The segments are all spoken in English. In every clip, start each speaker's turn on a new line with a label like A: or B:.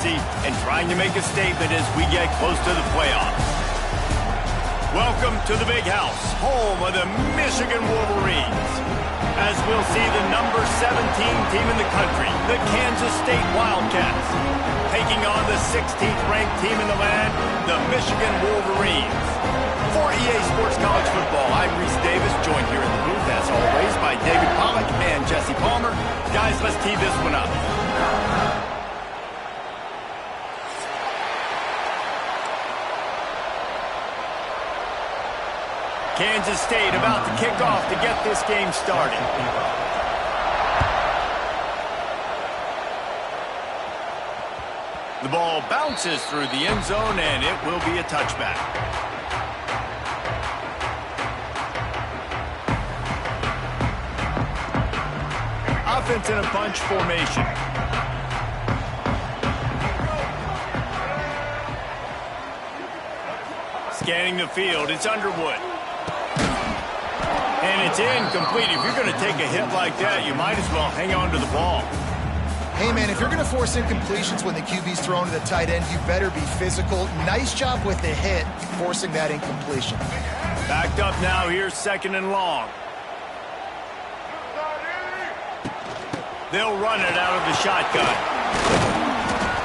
A: and trying to make a statement as we get close to the playoffs. Welcome to the Big House, home of the Michigan Wolverines. As we'll see the number 17 team in the country, the Kansas State Wildcats, taking on the 16th ranked team in the land, the Michigan Wolverines. For EA Sports College Football, I'm Reese Davis, joined here in the booth, as always, by David Pollack and Jesse Palmer. Guys, let's tee this one up. Kansas State about to kick off to get this game started. The ball bounces through the end zone, and it will be a touchback. Offense in a bunch formation. Scanning the field, it's Underwood. And it's incomplete. If you're going to take a hit like that, you might as well hang on to the ball.
B: Hey, man, if you're going to force incompletions when the QB's thrown to the tight end, you better be physical. Nice job with the hit, forcing that incompletion.
A: Backed up now. Here's 2nd and long. They'll run it out of the shotgun.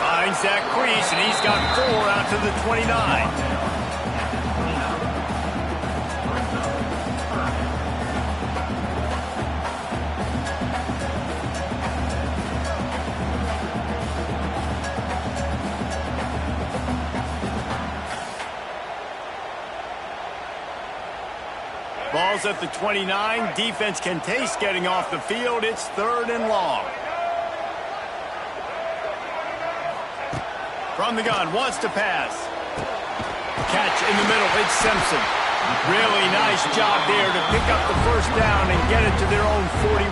A: Finds that crease, and he's got 4 out to the 29. Ball's at the 29. Defense can taste getting off the field. It's 3rd and long. From the gun, wants to pass. Catch in the middle. It's Simpson. Really nice job there to pick up the 1st down and get it to their own 41.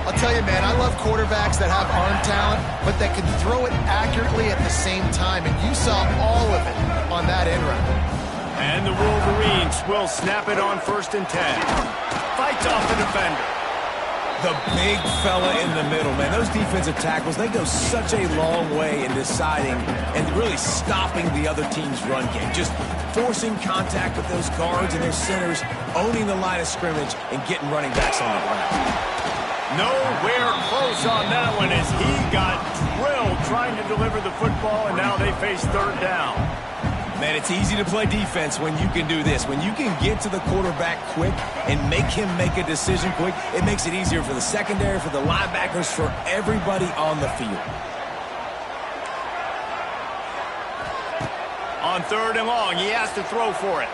B: I'll tell you, man, I love quarterbacks that have arm talent, but that can throw it accurately at the same time, and you saw all of it on that end run.
A: And the Wolverines will snap it on 1st and 10. Fights off the defender.
C: The big fella in the middle, man. Those defensive tackles, they go such a long way in deciding and really stopping the other team's run game. Just forcing contact with those guards and their centers, owning the line of scrimmage, and getting running backs on the ground.
A: Nowhere close on that one as he got drilled trying to deliver the football, and now they face 3rd down.
C: Man, it's easy to play defense when you can do this. When you can get to the quarterback quick and make him make a decision quick, it makes it easier for the secondary, for the linebackers, for everybody on the field.
A: On 3rd and long, he has to throw for it.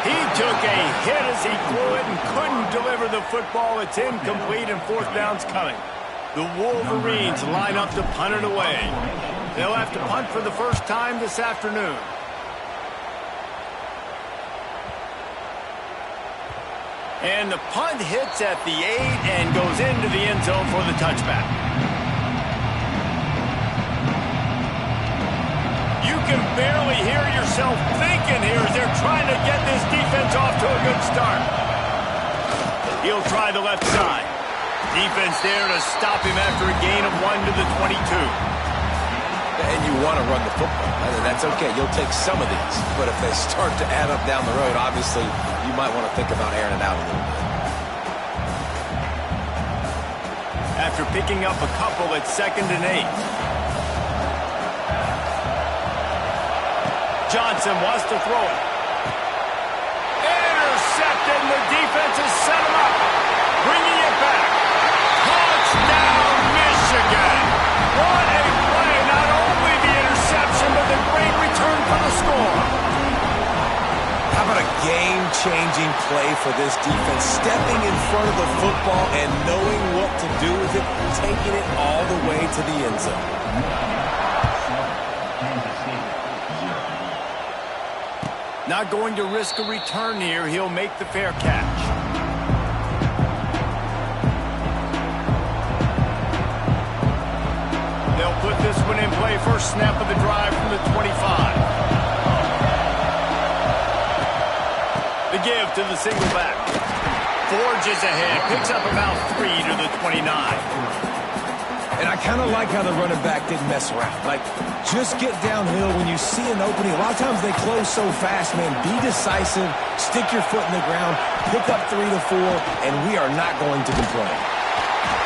A: He took a hit as he threw it and couldn't deliver the football. It's incomplete, and 4th down's coming. The Wolverines line up to punt it away. They'll have to punt for the 1st time this afternoon. And the punt hits at the 8 and goes into the end zone for the touchback. You can barely hear yourself thinking here as they're trying to get this defense off to a good start. He'll try the left side. Defense there to stop him after a gain of 1 to the 22.
C: And you want to run the football. That's okay. You'll take some of these. But if they start to add up down the road, obviously, you might want to think about airing it out a little bit.
A: After picking up a couple, it's 2nd and 8. Johnson wants to throw it. Intercepted, and the defense has set him up. Bringing it back. Touchdown, Michigan. What a play. Not only the interception, but the great return for the score.
C: How about a game-changing play for this defense? Stepping in front of the football and knowing what to do with it, taking it all the way to the end zone.
A: Not going to risk a return here. He'll make the fair catch. They'll put this one in play. First snap of the drive from the 25. The give to the single back. forges ahead, picks up about 3 to the 29.
C: And I kind of like how the running back didn't mess around. Like, just get downhill when you see an opening. A lot of times they close so fast, man. Be decisive, stick your foot in the ground, pick up 3 to 4, and we are not going to complain.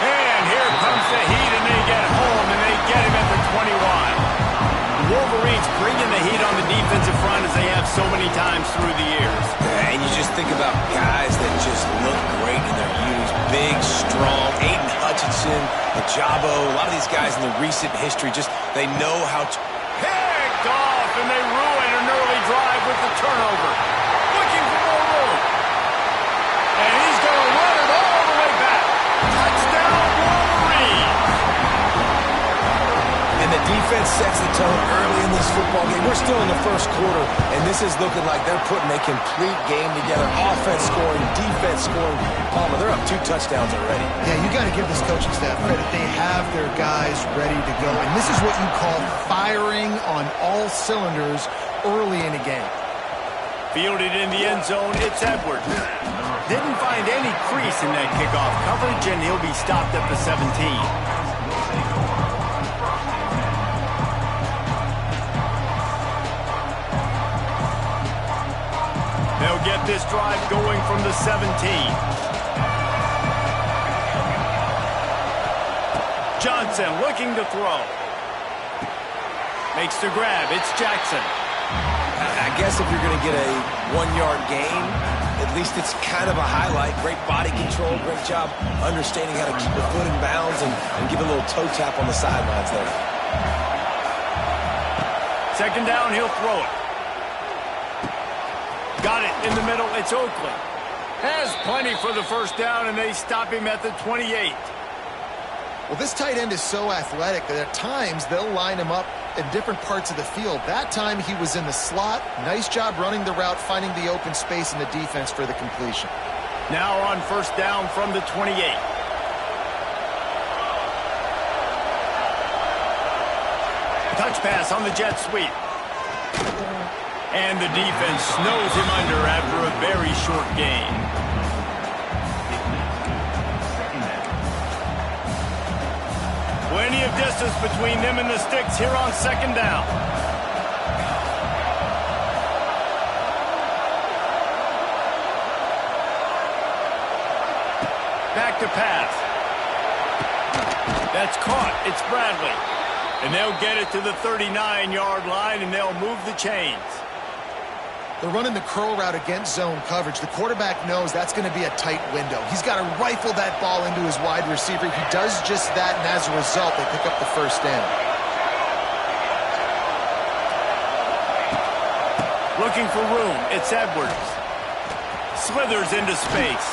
A: And here comes the heat, and they get home, and they get him at the 21. Wolverines bringing the heat on the defensive front as they have so many times through the years.
C: And you just think about guys that just look great in their youth. Big, strong, Aiden Hutchinson, Ajabo, a lot of these guys in the recent history, just they know how to...
A: Picked off, and they ruin an early drive with the turnover. Looking for more room. And he's going to run it all the way back. Touchdown, Wolverines.
C: And the defense sets the tone early in this football game. We're still in the first quarter, and this is looking like they're putting a complete game together. Offense scoring, defense scoring. Palmer, they're up 2 touchdowns already.
B: Yeah, you got to give this coaching staff credit. They have their guys ready to go. And this is what you call firing on all cylinders early in a game.
A: Fielded in the end zone, it's Edwards. Didn't find any crease in that kickoff coverage, and he'll be stopped at the 17. They'll get this drive going from the 17. Johnson looking to throw. Makes the grab. It's Jackson.
C: I guess if you're going to get a 1-yard gain, at least it's kind of a highlight. Great body control, great job understanding how to keep the foot in bounds and give a little toe tap on the sidelines there.
A: Second down, he'll throw it. Got it in the middle. It's Oakland. Has plenty for the first down, and they stop him at the 28.
B: Well, this tight end is so athletic that at times they'll line him up in different parts of the field. That time he was in the slot. Nice job running the route, finding the open space in the defense for the completion.
A: Now on first down from the 28. Touch pass on the jet sweep. And the defense snows him under after a very short gain. Plenty of distance between them and the sticks here on second down. Back to pass. That's caught. It's Bradley. And they'll get it to the 39-yard line, and they'll move the chains.
B: They're running the curl route against zone coverage. The quarterback knows that's going to be a tight window. He's got to rifle that ball into his wide receiver. He does just that, and as a result, they pick up the first down.
A: Looking for room. It's Edwards. Slithers into space.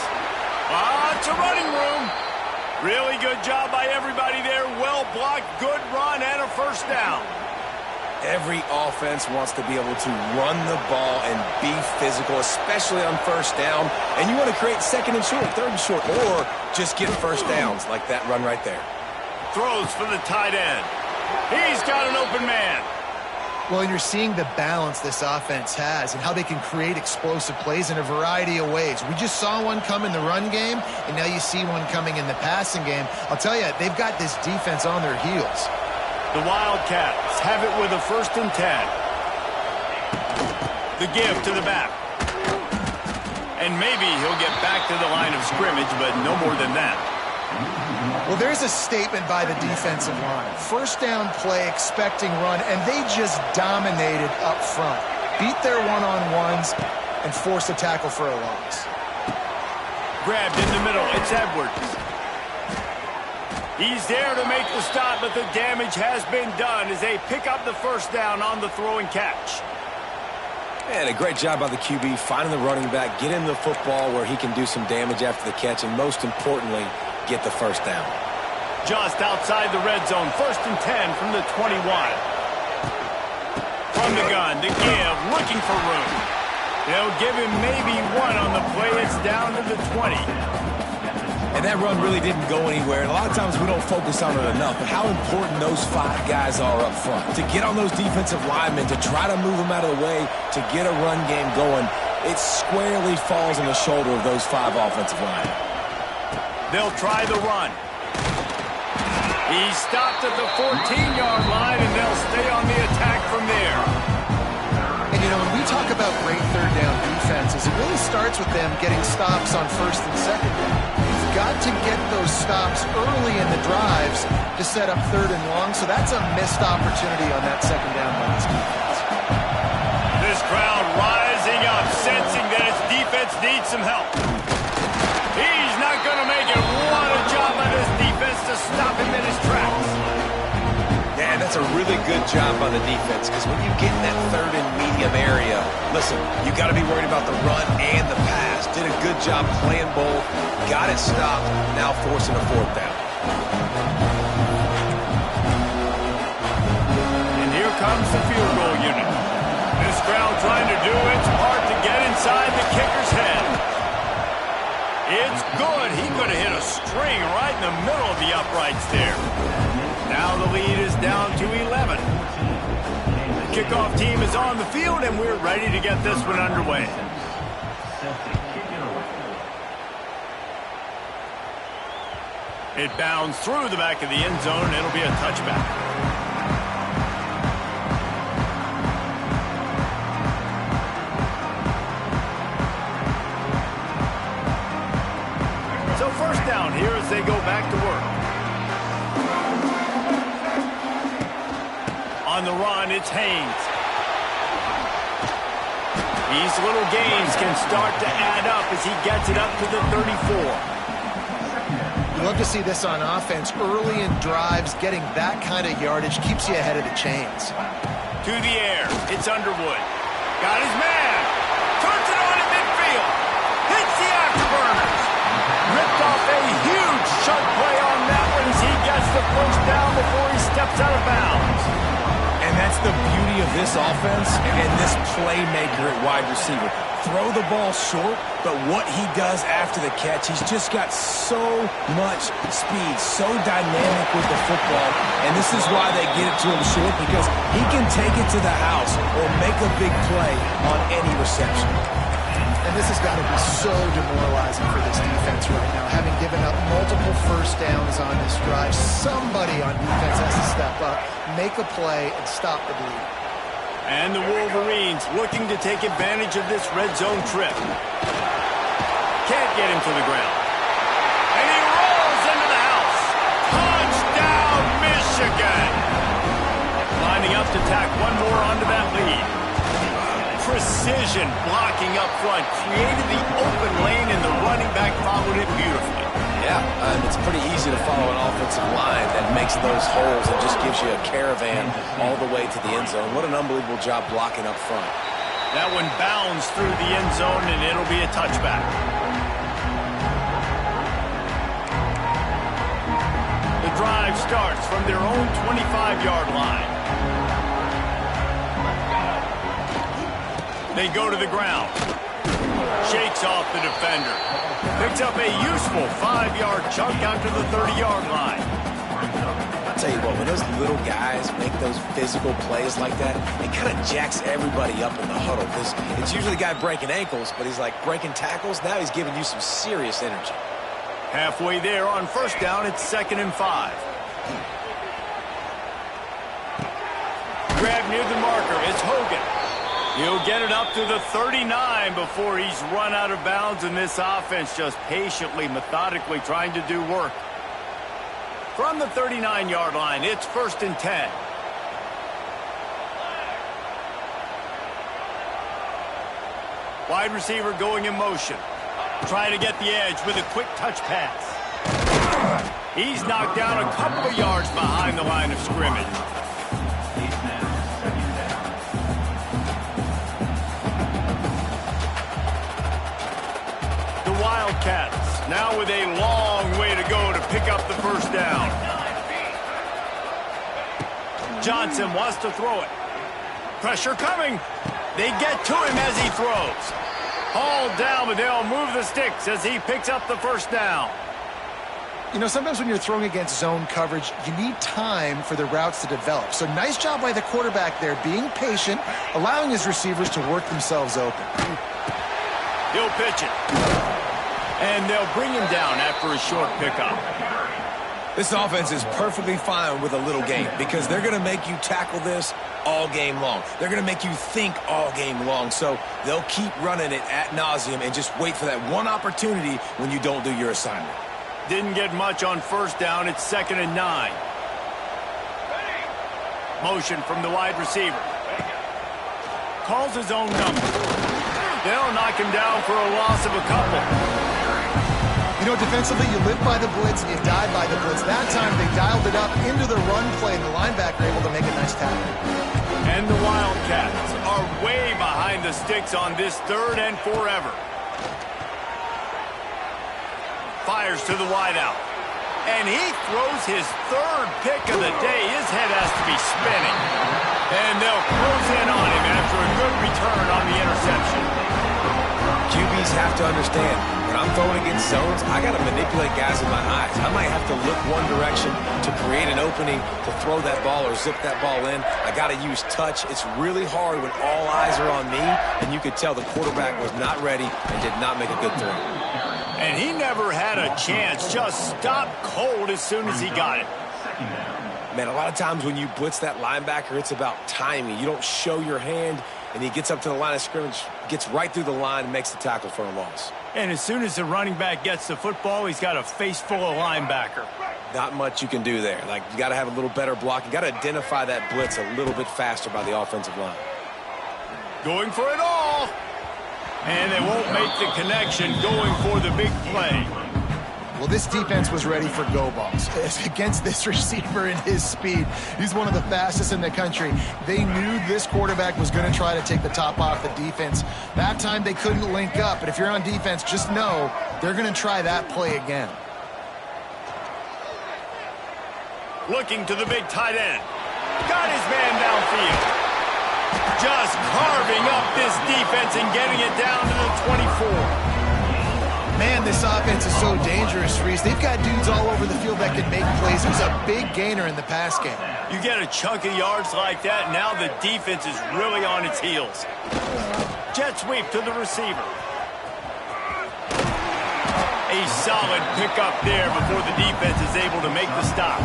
A: It's a running room. Really good job by everybody there. Well blocked, good run, and a first down.
C: Every offense wants to be able to run the ball and be physical, especially on first down. And you want to create second and short, third and short, or just get first downs like that run right there.
A: Throws for the tight end. He's got an open man.
B: Well, and you're seeing the balance this offense has and how they can create explosive plays in a variety of ways. We just saw one come in the run game, and now you see one coming in the passing game. I'll tell you, they've got this defense on their heels.
A: The Wildcats have it with a 1st and 10. The give to the back. And maybe he'll get back to the line of scrimmage, but no more than that.
B: Well, there's a statement by the defensive line. First down play, expecting run, and they just dominated up front. Beat their one-on-ones and forced a tackle for a loss.
A: Grabbed in the middle. It's Edwards. He's there to make the stop, but the damage has been done as they pick up the first down on the throw and catch.
C: And a great job by the QB, finding the running back, get him the football where he can do some damage after the catch, and most importantly, get the first down.
A: Just outside the red zone, 1st and 10 from the 21. From the gun, the give, looking for room. They'll give him maybe one on the play. It's down to the 20.
C: And that run really didn't go anywhere. And a lot of times we don't focus on it enough, but how important those 5 guys are up front. To get on those defensive linemen, to try to move them out of the way, to get a run game going. it squarely falls on the shoulder of those 5 offensive linemen.
A: They'll try the run. He's stopped at the 14-yard line, and they'll stay on the attack from there.
B: And, you know, when we talk about great third down defenses, it really starts with them getting stops on first and second down. You've got to get those stops early in the drives to set up third and long, so that's a missed opportunity on that second down by this defense.
A: This crowd rising up, sensing that its defense needs some help. He's not going to make it. What a job by this defense to stop him in his tracks.
C: Yeah, that's a really good job by the defense, because when you get in that third and medium area, listen, you got to be worried about the run and the pass. Did a good job playing both, got it stopped, now forcing a 4th down.
A: And here comes the field goal unit. This crowd trying to do its part to get inside the kicker's head. It's good. He could have hit a string right in the middle of the uprights there. Now the lead is down to 11. The kickoff team is on the field, and we're ready to get this one underway. It bounds through the back of the end zone, and it'll be a touchback. So first down here as they go back to work. On the run, it's Haynes. These little gains can start to add up as he gets it up to the 34.
B: You love to see this on offense. Early in drives, getting that kind of yardage keeps you ahead of the chains.
A: To the air, it's Underwood. Got his man. Turns it on at midfield. Hits the afterburners. Ripped off a huge chunk play on that one as he gets the first down before he steps out of bounds.
C: And that's the beauty of this offense and this playmaker at wide receiver. Throw the ball short, but what he does after the catch, he's just got so much speed, so dynamic with the football, and this is why they get it to him short, because he can take it to the house or make a big play on any reception.
B: And this has got to be so demoralizing for this defense right now. Having given up multiple first downs on this drive, somebody on defense has to step up, make a play, and stop the bleed.
A: And the Wolverines looking to take advantage of this red zone trip. Can't get him to the ground. And he rolls into the house. Touchdown, Michigan! Lining up to tack one more onto that lead. Precision blocking up front, created the open lane, and the running back followed it beautifully.
C: Yeah, it's pretty easy to follow an offensive line that makes those holes and just gives you a caravan all the way to the end zone. What an unbelievable job blocking up front.
A: That one bounds through the end zone, and it'll be a touchback. The drive starts from their own 25-yard line. They go to the ground. Shakes off the defender. Picks up a useful 5-yard chunk out to the 30-yard line.
C: I'll tell you what, when those little guys make those physical plays like that, it kind of jacks everybody up in the huddle, because it's usually the guy breaking ankles, but he's like breaking tackles. Now he's giving you some serious energy.
A: Halfway there on first down, it's 2nd and 5. Grab near the marker, it's Hogan. He'll get it up to the 39 before he's run out of bounds, and this offense just patiently, methodically trying to do work. From the 39-yard line, it's 1st and 10. Wide receiver going in motion. Trying to get the edge with a quick touch pass. He's knocked down a couple of yards behind the line of scrimmage. Wildcats now with a long way to go to pick up the first down. Johnson wants to throw it. Pressure coming. They get to him as he throws. Hauled down, but they'll move the sticks as he picks up the first down.
B: You know, sometimes when you're throwing against zone coverage, you need time for the routes to develop. So nice job by the quarterback there, being patient, allowing his receivers to work themselves open.
A: He'll pitch it. And they'll bring him down after a short pickup.
C: This offense is perfectly fine with a little game because they're going to make you tackle this all game long. They're going to make you think all game long. So they'll keep running it ad nauseum and just wait for that one opportunity when you don't do your assignment.
A: Didn't get much on first down. It's 2nd and 9. Motion from the wide receiver. Calls his own number. They'll knock him down for a loss of a couple.
B: You know, defensively, you live by the blitz and you die by the blitz. That time, they dialed it up into the run play, and the linebacker able to make a nice tackle.
A: And the Wildcats are way behind the sticks on this 3rd and forever. Fires to the wideout. And he throws his 3rd pick of the day. His head has to be spinning. And they'll close in on him after a good return on the interception.
C: QBs have to understand, when I'm throwing against zones, I got to manipulate guys with my eyes. I might have to look one direction to create an opening to throw that ball or zip that ball in. I got to use touch. It's really hard when all eyes are on me, and you could tell the quarterback was not ready and did not make a good throw.
A: And he never had a chance. Just stopped cold as soon as he got it.
C: Man, a lot of times when you blitz that linebacker, it's about timing. You don't show your hand, and he gets up to the line of scrimmage, gets right through the line, and makes the tackle for a loss.
A: And as soon as the running back gets the football, he's got a face full of linebacker.
C: Not much you can do there. Like, you got to have a little better block. You got to identify that blitz a little bit faster by the offensive line.
A: Going for it all. And they won't make the connection going for the big play.
B: Well, this defense was ready for go balls. Against this receiver and his speed, he's one of the fastest in the country. They knew this quarterback was going to try to take the top off the defense. That time they couldn't link up, but if you're on defense, just know they're going to try that play again.
A: Looking to the big tight end. Got his man downfield. Just carving up this defense and getting it down to the 24.
B: Man, this offense is so dangerous, Reese. They've got dudes all over the field that can make plays. He was a big gainer in the pass game.
A: You get a chunk of yards like that, now the defense is really on its heels. Jet sweep to the receiver. A solid pickup there before the defense is able to make the stop.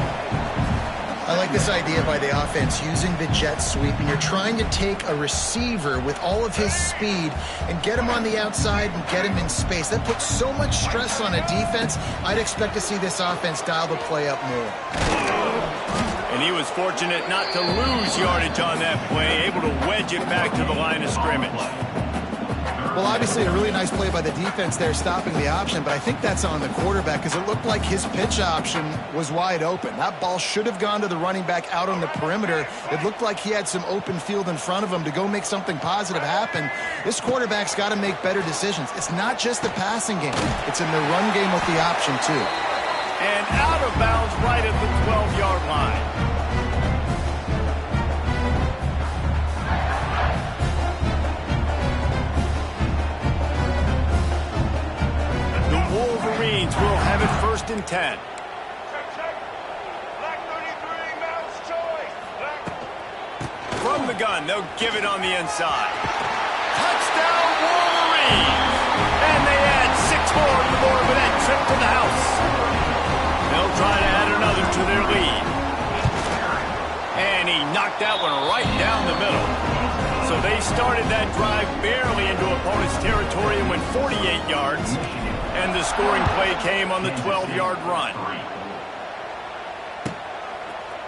B: I like this idea by the offense, using the jet sweep, and you're trying to take a receiver with all of his speed and get him on the outside and get him in space. That puts so much stress on a defense. I'd expect to see this offense dial the play up more.
A: And he was fortunate not to lose yardage on that play, able to wedge it back to the line of scrimmage.
B: Well, obviously a really nice play by the defense there, stopping the option, but I think that's on the quarterback because it looked like his pitch option was wide open. That ball should have gone to the running back out on the perimeter. It looked like he had some open field in front of him to go make something positive happen. This quarterback's got to make better decisions. It's not just the passing game. It's in the run game with the option, too.
A: And out of bounds right at the 12-yard line. Wolverines will have it 1st and 10. From the gun, they'll give it on the inside. Touchdown, Wolverines! And they add 6 more to the board with that trip to the house. They'll try to add another to their lead. And he knocked that one right down the middle. So they started that drive barely into opponent's territory and went 48 yards. And the scoring play came on the 12-yard run.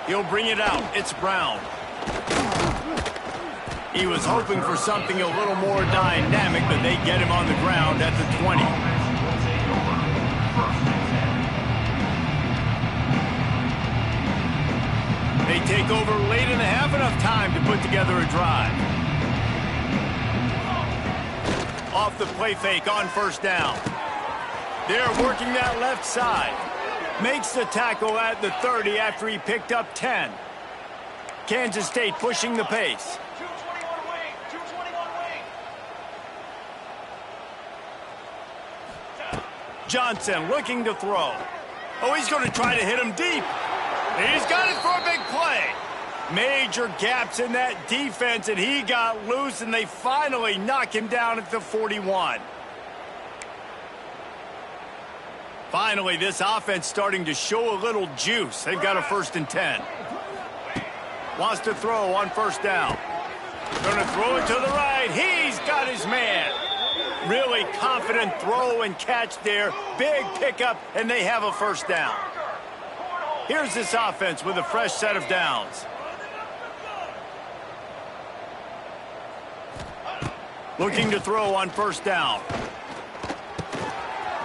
A: He'll bring it out. It's Brown. He was hoping for something a little more dynamic, but they get him on the ground at the 20. They take over late in the half, enough time to put together a drive. Off the play fake on 1st down. They're working that left side. Makes the tackle at the 30 after he picked up 10. Kansas State pushing the pace. Johnson looking to throw. Oh, he's going to try to hit him deep. He's got it for a big play. Major gaps in that defense, and he got loose, and they finally knock him down at the 41. Finally, this offense starting to show a little juice. They've got a 1st and 10. Wants to throw on 1st down. Gonna throw it to the right. He's got his man. Really confident throw and catch there. Big pickup, and they have a 1st down. Here's this offense with a fresh set of downs. Looking to throw on 1st down.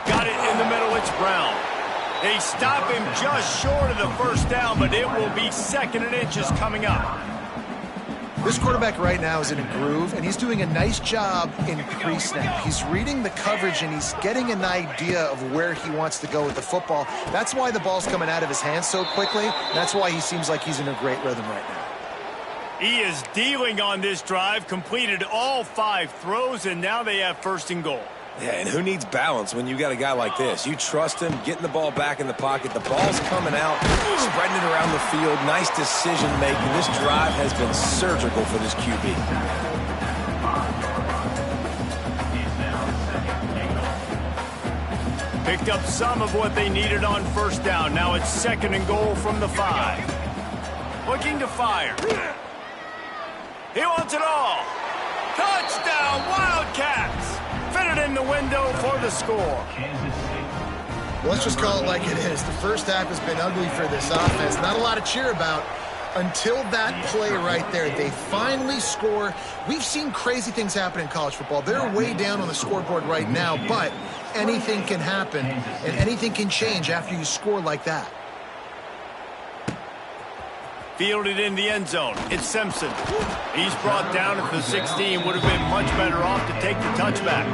A: Got it in the middle. It's Brown. They stop him just short of the 1st down, but it will be 2nd and inches coming up.
B: This quarterback right now is in a groove, and he's doing a nice job in pre-snap. He's reading the coverage, and he's getting an idea of where he wants to go with the football. That's why the ball's coming out of his hands so quickly. That's why he seems like he's in a great rhythm right now.
A: He is dealing on this drive, completed all 5 throws, and now they have 1st and goal.
C: Yeah, and who needs balance when you got a guy like this? You trust him, getting the ball back in the pocket. The ball's coming out, spreading it around the field. Nice decision-making. This drive has been surgical for this QB.
A: Picked up some of what they needed on 1st down. Now it's 2nd and goal from the 5. Looking to fire. He wants it all. Touchdown, Wildcats! Fit it in the window for the score.
B: Let's just call it like it is. The first half has been ugly for this offense. Not a lot to cheer about until that play right there. They finally score. We've seen crazy things happen in college football. They're way down on the scoreboard right now, but anything can happen, and anything can change after you score like that.
A: Fielded in the end zone. It's Simpson. He's brought down at the 16. Would have been much better off to take the touchback.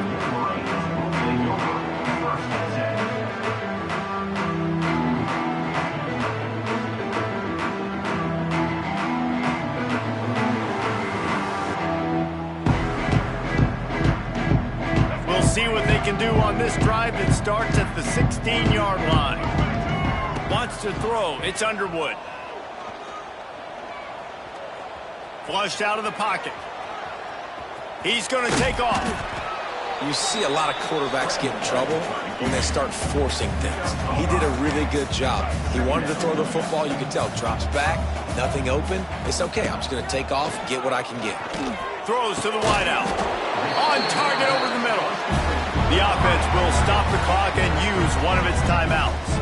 A: We'll see what they can do on this drive that starts at the 16-yard line. Wants to throw. It's Underwood. Flushed out of the pocket. He's going to take off.
C: You see a lot of quarterbacks get in trouble when they start forcing things. He did a really good job. He wanted to throw the football. You can tell. Drops back. Nothing open. It's okay. I'm just going to take off, get what I can get.
A: Throws to the wideout. On target over the middle. The offense will stop the clock and use one of its timeouts.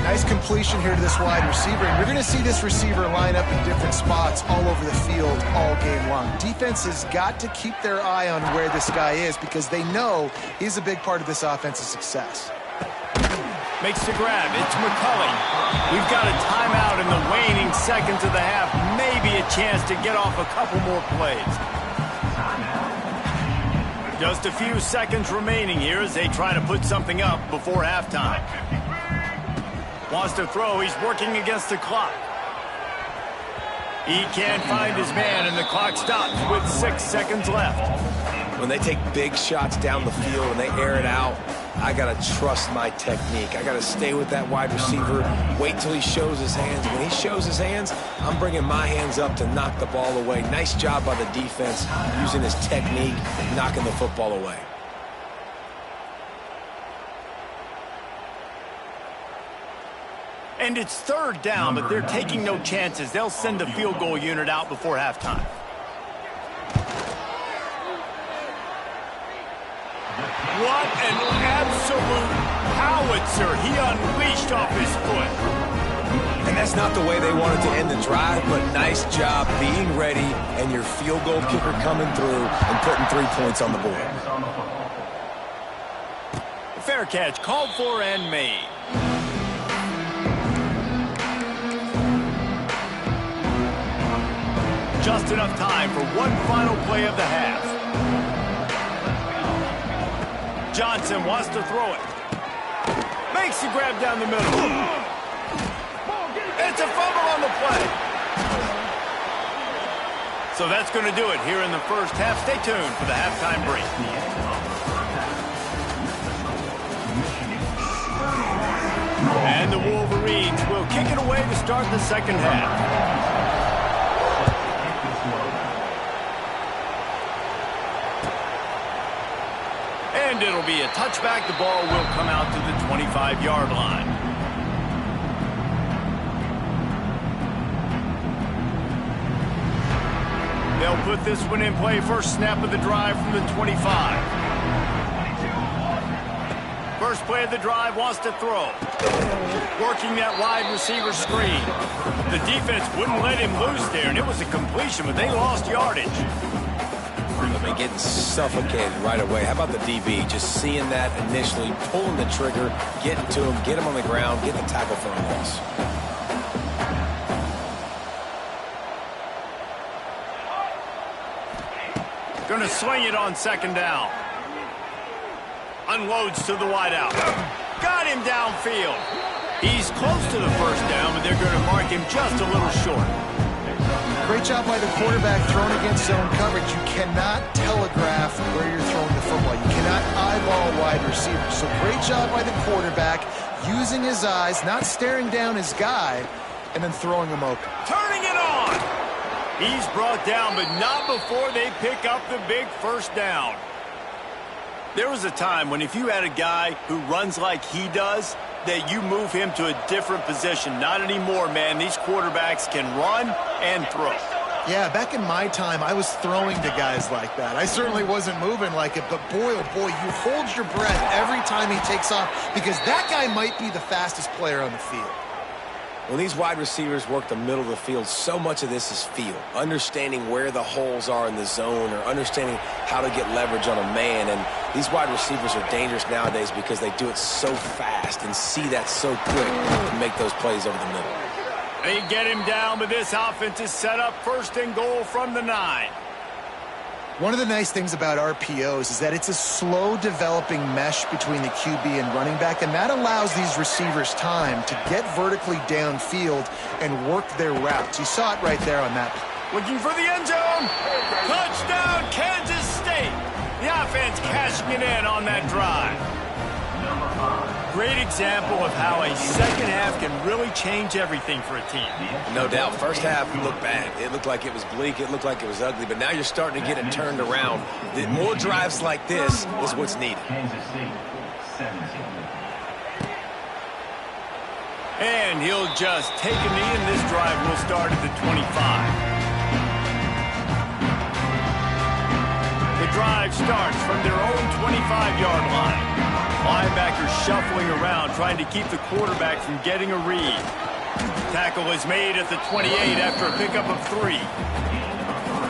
B: Nice completion here to this wide receiver, and you're going to see this receiver line up in different spots all over the field all game long. Defense has got to keep their eye on where this guy is because they know he's a big part of this offense's success.
A: Makes the grab. It's McCulley. We've got a timeout in the waning seconds of the half. Maybe a chance to get off a couple more plays. Just a few seconds remaining here as they try to put something up before halftime. Wants to throw. He's working against the clock. He can't find his man, and the clock stops with 6 seconds left.
C: When they take big shots down the field and they air it out, I got to trust my technique. I got to stay with that wide receiver, wait till he shows his hands. When he shows his hands, I'm bringing my hands up to knock the ball away. Nice job by the defense using his technique, knocking the football away.
A: And it's 3rd down, but they're taking no chances. They'll send the field goal unit out before halftime. What an absolute howitzer he unleashed off his foot.
C: And that's not the way they wanted to end the drive, but nice job being ready and your field goal kicker coming through and putting 3 points on the board.
A: Fair catch, called for and made. Just enough time for one final play of the half. Johnson wants to throw it. Makes the grab down the middle. It's a fumble on the play. So that's going to do it here in the first half. Stay tuned for the halftime break. And the Wolverines will kick it away to start the second half. And it'll be a touchback. The ball will come out to the 25-yard line. They'll put this one in play. First snap of the drive from the 25. First play of the drive, wants to throw. Working that wide receiver screen. The defense wouldn't let him loose there, and it was a completion, but they lost yardage.
C: I mean, getting suffocated right away. How about the DB? Just seeing that initially, pulling the trigger, getting to him, get him on the ground, get the tackle for a loss.
A: Going to sling it on second down. Unloads to the wideout. Got him downfield. He's close to the first down, but they're going to mark him just a little short.
B: Great job by the quarterback throwing against zone coverage. You cannot telegraph where you're throwing the football. You cannot eyeball wide receivers. So great job by the quarterback using his eyes, not staring down his guy, and then throwing him open.
A: Turning it on. He's brought down, but not before they pick up the big first down. There was a time when if you had a guy who runs like he does, that you move him to a different position. Not anymore, man. These quarterbacks can run and throw.
B: Yeah, back in my time, I was throwing to guys like that. I certainly wasn't moving like it, but boy, oh boy, you hold your breath every time he takes off because that guy might be the fastest player on the field.
C: When these wide receivers work the middle of the field, so much of this is feel. Understanding where the holes are in the zone or understanding how to get leverage on a man. And these wide receivers are dangerous nowadays because they do it so fast and see that so quick to make those plays over the middle.
A: They get him down, but this offense is set up first and goal from the 9.
B: One of the nice things about RPOs is that it's a slow developing mesh between the QB and running back, and that allows these receivers time to get vertically downfield and work their routes. You saw it right there on that.
A: Looking for the end zone. Touchdown, Kansas State. The offense cashing it in on that drive. Great example of how a second half can really change everything for a team.
C: No doubt. First half looked bad. It looked like it was bleak. It looked like it was ugly. But now you're starting to get it turned around. More drives like this is what's needed.
A: And he'll just take a knee, and this drive will start at the 25. The drive starts from their own 25-yard line. Linebackers shuffling around, trying to keep the quarterback from getting a read. Tackle is made at the 28 after a pickup of 3.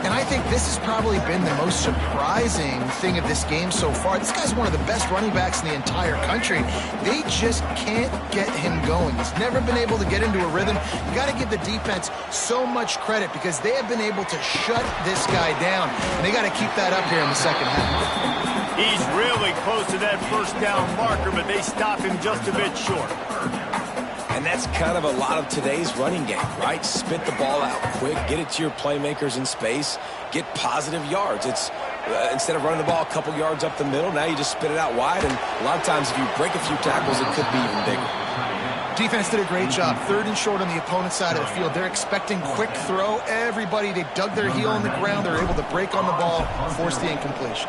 B: And I think this has probably been the most surprising thing of this game so far. This guy's one of the best running backs in the entire country. They just can't get him going. He's never been able to get into a rhythm. You got to give the defense so much credit because they have been able to shut this guy down. And they got to keep that up here in the second half.
A: He's really close to that first down marker, but they stop him just a bit short.
C: And that's kind of a lot of today's running game, right? Spit the ball out quick, get it to your playmakers in space, get positive yards. It's instead of running the ball a couple yards up the middle, now you just spit it out wide, and a lot of times if you break a few tackles, it could be even bigger.
B: Defense did a great job. 3rd and short on the opponent's side of the field. They're expecting quick throw. Everybody, they dug their heel on the ground. They're able to break on the ball, force the incompletion.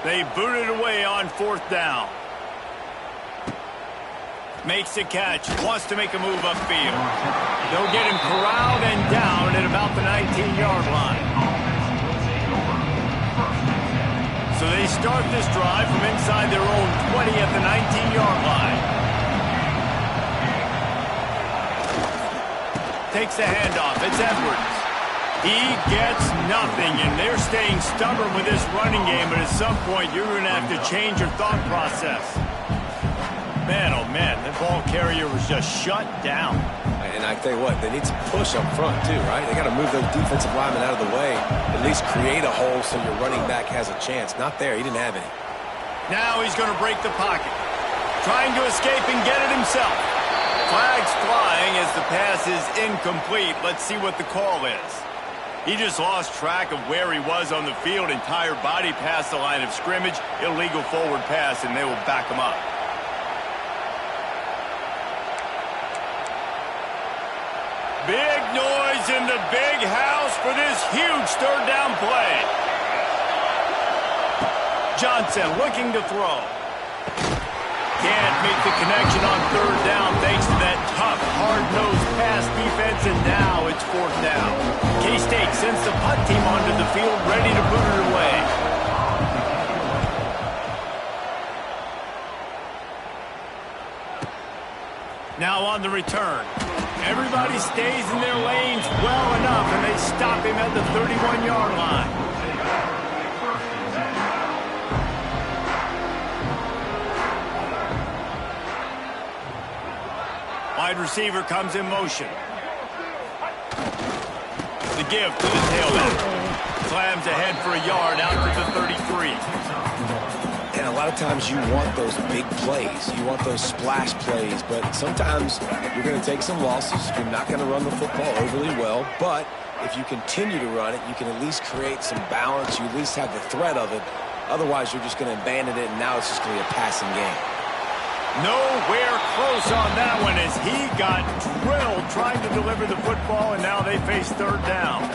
A: They booted away on 4th down. Makes the catch. Wants to make a move upfield. They'll get him corralled and down at about the 19-yard line. So they start this drive from inside their own 20 at the 19-yard line. Takes the handoff. It's Edwards. He gets nothing, and they're staying stubborn with this running game, but at some point you're going to have to change your thought process. Man, oh man, that ball carrier was just shut down.
C: And I tell you what, they need some push up front too, right? They got to move those defensive linemen out of the way, at least create a hole so your running back has a chance. Not there, he didn't have any.
A: Now he's going to break the pocket. Trying to escape and get it himself. Flags flying as the pass is incomplete. Let's see what the call is. He just lost track of where he was on the field. Entire body past the line of scrimmage. Illegal forward pass, and they will back him up. Big noise in the big house for this huge 3rd down play. Johnson looking to throw. Can't make the connection on third down thanks to that tough, hard-nosed pass defense, and now it's fourth down. K-State sends the punt team onto the field, ready to boot it away. Now on the return. Everybody stays in their lanes well enough, and they stop him at the 31-yard line. Wide receiver comes in motion. The give to the tailback. Slams ahead for a yard out to the 33.
C: And a lot of times you want those big plays. You want those splash plays. But sometimes you're going to take some losses. You're not going to run the football overly well. But if you continue to run it, you can at least create some balance. You at least have the threat of it. Otherwise, you're just going to abandon it, and now it's just going to be a passing game.
A: Nowhere close on that one as he got drilled trying to deliver the football, and now they face third down.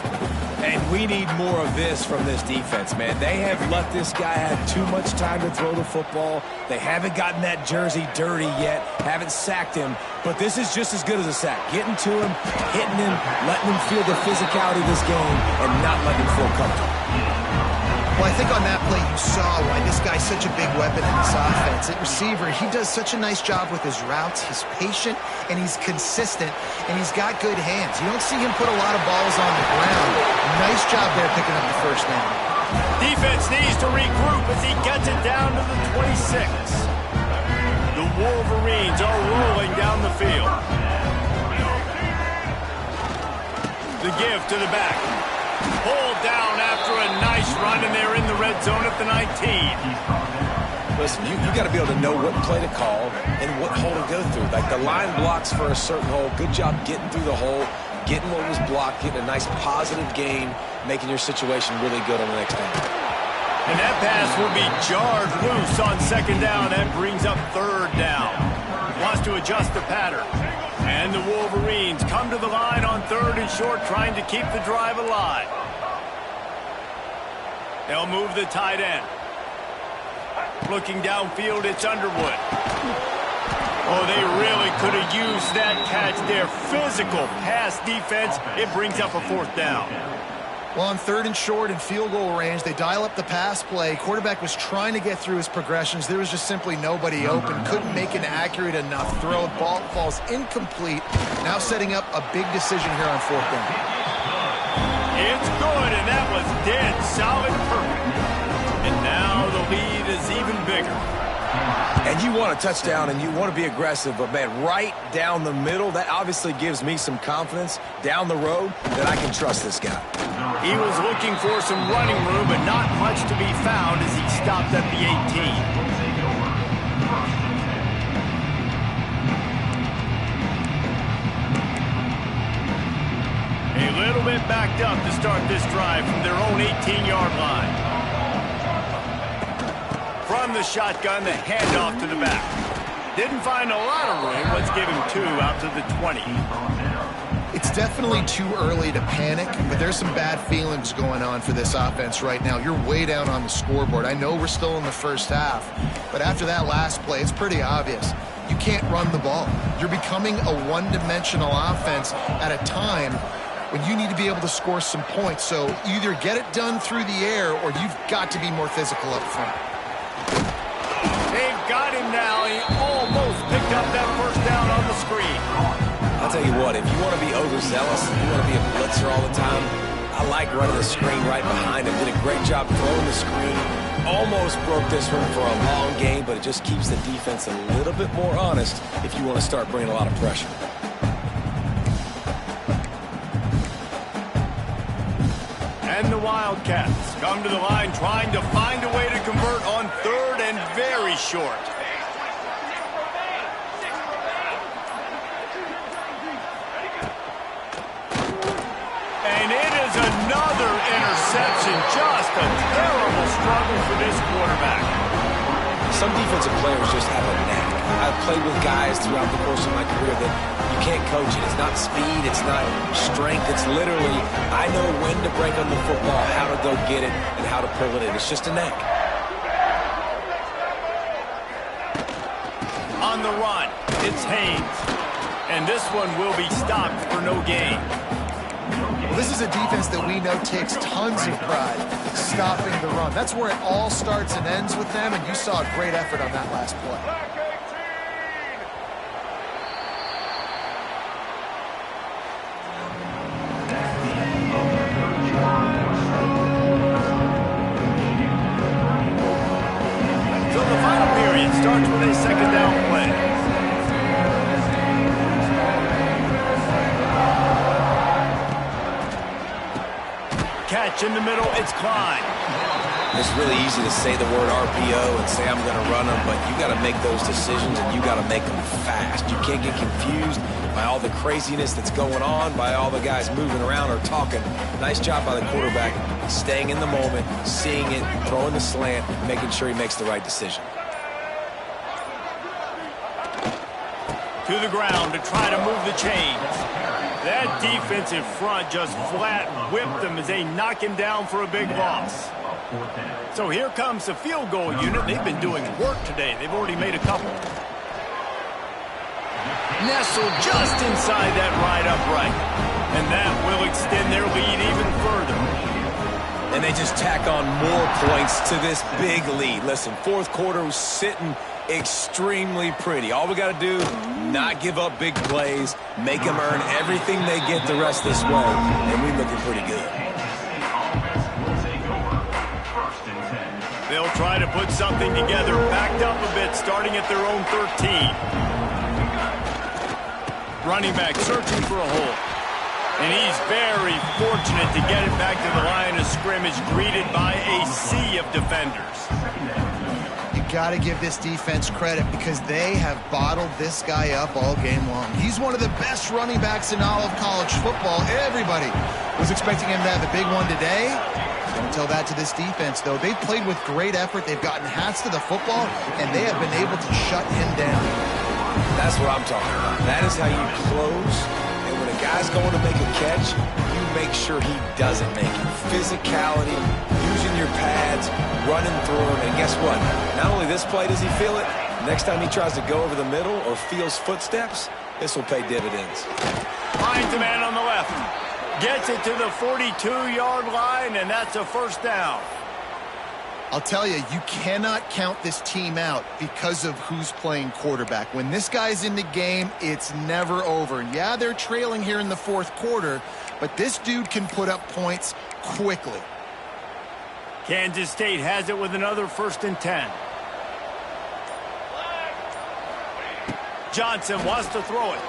C: And we need more of this from this defense, man. They have let this guy have too much time to throw the football. They haven't gotten that jersey dirty yet, haven't sacked him, but this is just as good as a sack. Getting to him, hitting him, letting him feel the physicality of this game, and not letting him feel comfortable.
B: Well, I think on that play you saw why this guy's such a big weapon in this offense. At receiver, he does such a nice job with his routes. He's patient, and he's consistent, and he's got good hands. You don't see him put a lot of balls on the ground. Nice job there picking up the first down.
A: Defense needs to regroup as he gets it down to the 26. The Wolverines are rolling down the field. The give to the back. Pulled down after a nice run, and they're in the red zone at the 19.
C: Listen, you got to be able to know what play to call and what hole to go through. Like the line blocks for a certain hole. Good job getting through the hole, getting what was blocked, getting a nice positive gain, making your situation really good on the next down.
A: And that pass will be jarred loose on second down. That brings up third down. Wants to adjust the pattern. And the Wolverines come to the line on third and short, trying to keep the drive alive. They'll move the tight end. Looking downfield, it's Underwood. Oh, they really could have used that catch there. Physical pass defense. It brings up a fourth down.
B: Well, on third and short and field goal range, they dial up the pass play. Quarterback was trying to get through his progressions. There was just simply nobody open. Couldn't make an accurate enough throw. Ball falls incomplete. Now setting up a big decision here on fourth down.
A: It's good, and that was dead solid perfect. And now the lead is even bigger.
C: And you want a touchdown, and you want to be aggressive, but, man, right down the middle, that obviously gives me some confidence down the road that I can trust this guy.
A: He was looking for some running room, but not much to be found as he stopped at the 18. A little bit backed up to start this drive from their own 18-yard line. From the shotgun, the handoff to the back. Didn't find a lot of room. Let's give him 2 out to the 20.
B: It's definitely too early to panic, but there's some bad feelings going on for this offense right now. You're way down on the scoreboard. I know we're still in the first half, but after that last play, it's pretty obvious. You can't run the ball. You're becoming a one-dimensional offense at a time when you need to be able to score some points. So either get it done through the air or you've got to be more physical up front.
A: They've got him now. He almost picked up that first down on the screen.
C: I'll tell you what, if you want to be overzealous, if you want to be a blitzer all the time, I like running the screen right behind him. Did a great job throwing the screen. Almost broke this one for a long game, but it just keeps the defense a little bit more honest if you want to start bringing a lot of pressure.
A: And the Wildcats come to the line trying to find a way to convert on third and very short. And it is another interception. Just a terrible struggle for this quarterback.
C: Some defensive players just have a knack. I've played with guys throughout the course of my career that you can't coach it. It's not speed, it's not strength. It's literally, I know when to break on the football, how to go get it, and how to pull it in. It's just a knack.
A: on the run. It's Haynes. And this one will be stopped for no gain.
B: Well, this is a defense that we know takes tons of pride stopping the run. That's where it all starts and ends with them, and you saw a great effort on that last play.
A: So the final period starts with a second down play. Catch in the middle, it's Klein.
C: It's really easy to say the word RPO and say I'm going to run them, but you got to make those decisions and you got to make them fast. You can't get confused by all the craziness that's going on, by all the guys moving around or talking. Nice job by the quarterback, staying in the moment, seeing it, throwing the slant, making sure he makes the right decision.
A: To the ground to try to move the chains. That defensive front just flat whipped them as they knock him down for a big loss. So here comes the field goal unit. They've been doing work today. They've already made a couple. Nestled just inside that right upright. And that will extend their lead even further.
C: And they just tack on more points to this big lead. Listen, fourth quarter was sitting extremely pretty. All we got to do, not give up big plays, make them earn everything they get the rest this way, and we're looking pretty good.
A: They'll try to put something together, backed up a bit, starting at their own 13. Running back searching for a hole. And he's very fortunate to get it back to the line of scrimmage, greeted by a sea of defenders.
B: You got to give this defense credit because they have bottled this guy up all game long. He's one of the best running backs in all of college football. Everybody was expecting him to have a big one today. Don't tell that to this defense, though. They've played with great effort. They've gotten hats to the football, and they have been able to shut him down.
C: That's what I'm talking about. That is how you close. And when a guy's going to make a catch, you make sure he doesn't make it. Physicality, using your pads, running through him. And guess what? Not only this play does he feel it, next time he tries to go over the middle or feels footsteps, this will pay dividends.
A: Finds a man on the left. Gets it to the 42-yard line, and that's a first down.
B: I'll tell you, you cannot count this team out because of who's playing quarterback. When this guy's in the game, it's never over. Yeah, they're trailing here in the fourth quarter, but this dude can put up points quickly.
A: Kansas State has it with another 1st and 10. Johnson wants to throw it.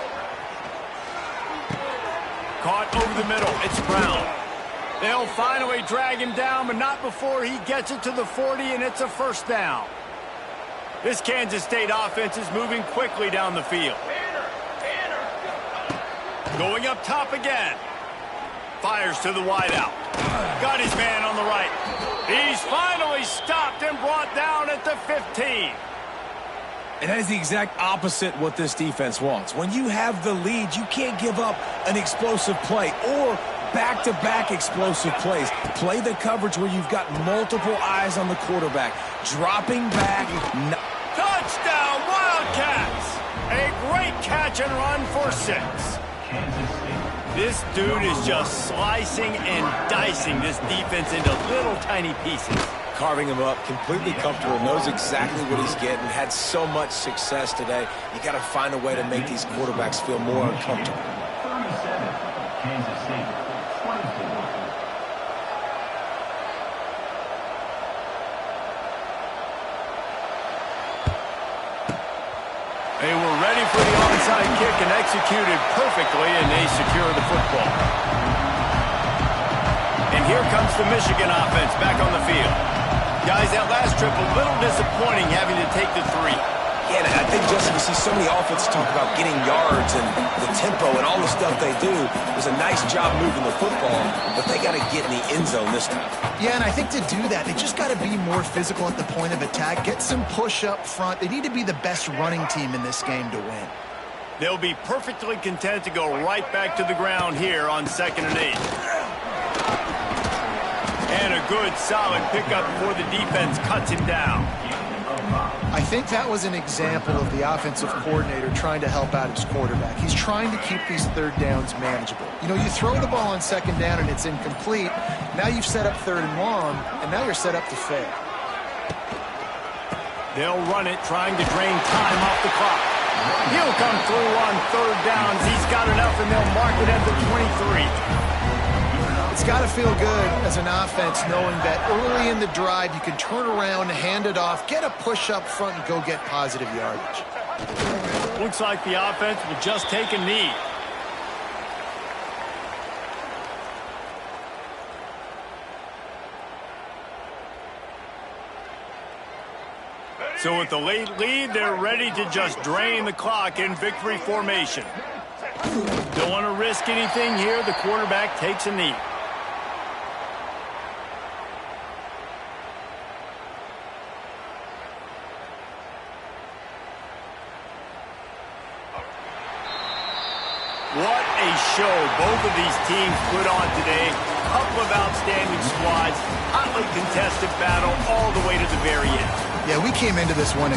A: Caught over the middle. It's Brown. They'll finally drag him down, but not before he gets it to the 40, and it's a first down. This Kansas State offense is moving quickly down the field. Going up top again. Fires to the wideout. Got his man on the right. He's finally stopped and brought down at the 15.
C: And that is the exact opposite what this defense wants. When you have the lead, you can't give up an explosive play or back-to-back explosive plays. Play the coverage where you've got multiple eyes on the quarterback. Dropping back.
A: Touchdown, Wildcats! A great catch and run for 6. This dude is just slicing and dicing this defense into little tiny pieces.
C: Carving him up, completely comfortable, knows exactly what he's getting, had so much success today. You got to find a way to make these quarterbacks feel more uncomfortable.
A: They were ready for the onside kick and executed perfectly, and they secure the football. And here comes the Michigan offense back on the field. Guys, that last trip a little disappointing having to take the 3.
C: Yeah, I think, Justin, you see so many offenses talk about getting yards and the tempo and all the stuff they do. It was a nice job moving the football, but they got to get in the end zone this time.
B: Yeah, and I think to do that, they just got to be more physical at the point of attack, get some push up front. They need to be the best running team in this game to win.
A: They'll be perfectly content to go right back to the ground here on 2nd and 8. And a good, solid pickup before the defense cuts him down.
B: I think that was an example of the offensive coordinator trying to help out his quarterback. He's trying to keep these third downs manageable. You know, you throw the ball on second down and it's incomplete. Now you've set up third and long, and now you're set up to fail.
A: They'll run it, trying to drain time off the clock. He'll come through on third downs. He's got enough, and they'll mark it at the 23.
B: It's got to feel good as an offense knowing that early in the drive you can turn around, hand it off, get a push up front, and go get positive yardage.
A: Looks like the offense will just take a knee. So with the late lead, they're ready to just drain the clock in victory formation. Don't want to risk anything here. The quarterback takes a knee. What a show both of these teams put on today. Couple of outstanding squads, hotly contested battle all the way to the very end.
B: Yeah, we came into this one